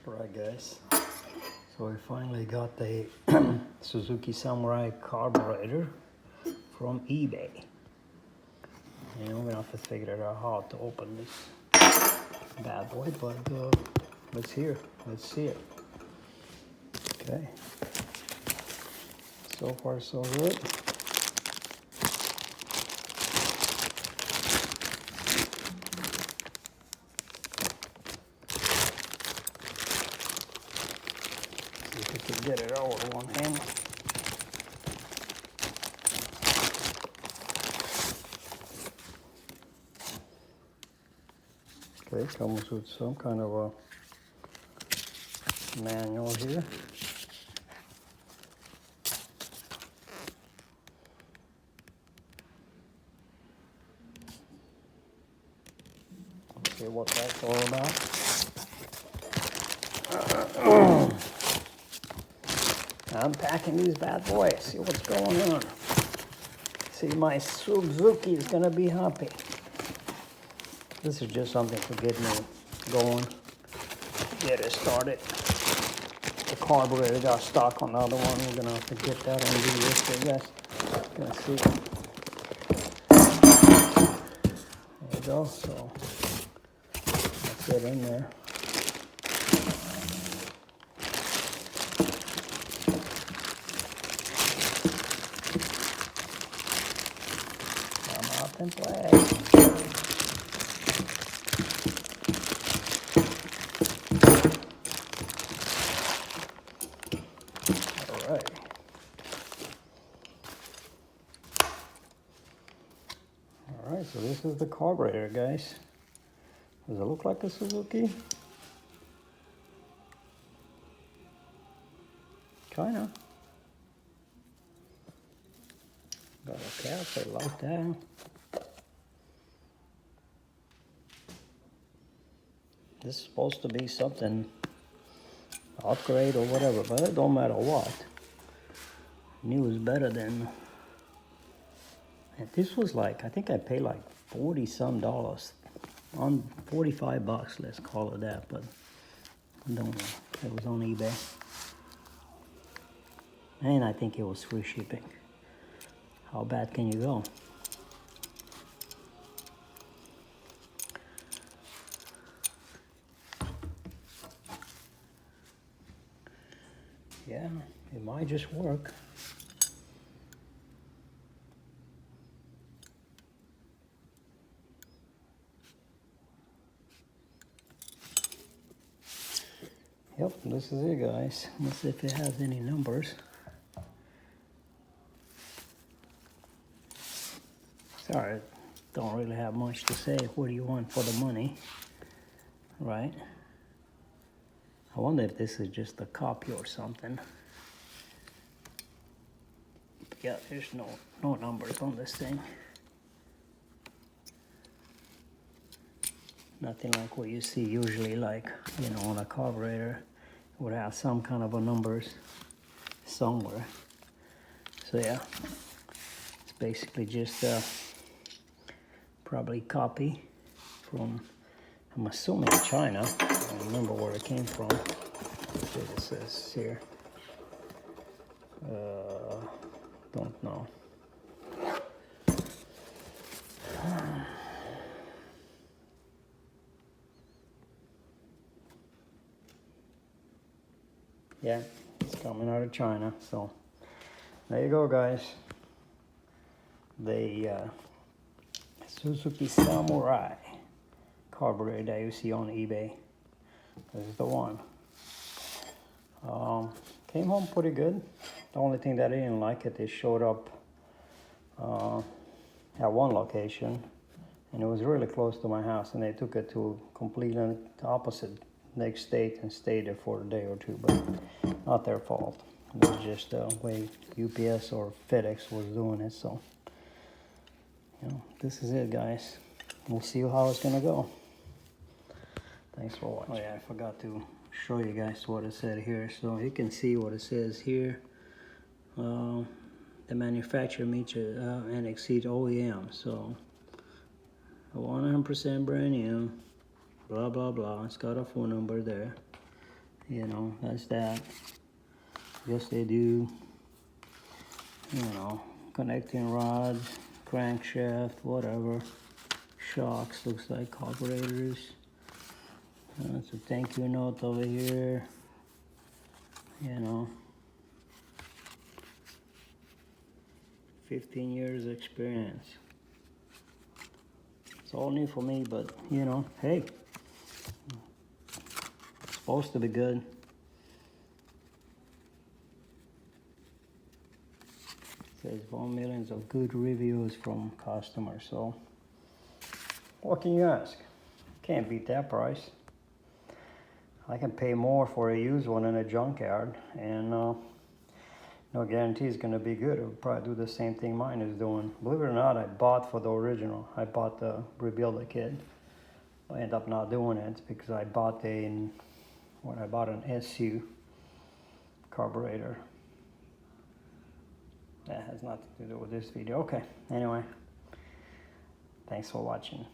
Alright guys, so we finally got the Suzuki Samurai carburetor from eBay. And we're gonna have to figure out how to open this bad boy, but let's see it. Okay, so far so good. See if we can get it all with one hand. Okay, comes with some kind of a manual here. Let's see what that's all about. Unpacking these bad boys, see what's going on. See, my Suzuki is gonna be happy. This is just something to get me going, get it started. The carburetor got stuck on the other one. We're gonna have to get that on video for you guys. Gonna see. There you go. So that's it in there. Come up and play. Alright. Alright, so this is the carburetor, guys. Does it look like a Suzuki? Kinda. Got a cap like that. This is supposed to be something upgrade or whatever, but it don't matter what. New is better than. And this was like, I think I paid like $40-some on $45, let's call it that, but I don't know. It was on eBay, and I think it was free shipping. How bad can you go? Yeah, it might just work. Yep, this is it, guys. Let's see if it has any numbers. Sorry, don't really have much to say. What do you want for the money? Right? I wonder if this is just a copy or something. Yeah, there's no numbers on this thing. Nothing like what you see usually, like, you know, on a carburetor. It would have some kind of a numbers somewhere. So yeah, it's basically just probably copy from, I'm assuming, China. I don't remember where it came from. Let's see what it says here. Don't know. Yeah, it's coming out of China. So there you go, guys. The Suzuki Samurai carburetor that you see on eBay. This is the one. Came home pretty good. The only thing that I didn't like it showed up at one location, and it was really close to my house, and they took it to completely opposite next state and stayed there for a day or two, but not their fault. It was just the way UPS or FedEx was doing it. So, you know, this is it, guys. We'll see how it's gonna go. Thanks for watching. Oh yeah, I forgot to show you guys what it said here. So you can see what it says here. The manufacturer meets and exceeds OEM. So 100% brand new. Blah blah blah. It's got a phone number there. You know, that's that. Guess they do, you know, connecting rods, crankshaft, whatever. Shocks, looks like carburetors. That's a thank you note over here. You know, 15 years experience. It's all new for me, but you know, hey, it's supposed to be good. It says 1 million of good reviews from customers, so what can you ask? Can't beat that price. I can pay more for a used one in a junkyard, and no guarantee it's gonna be good. It'll probably do the same thing mine is doing. Believe it or not, I bought for the original. I bought the rebuild a kit. I ended up not doing it because I bought an SU carburetor. That has nothing to do with this video. Okay, anyway, thanks for watching.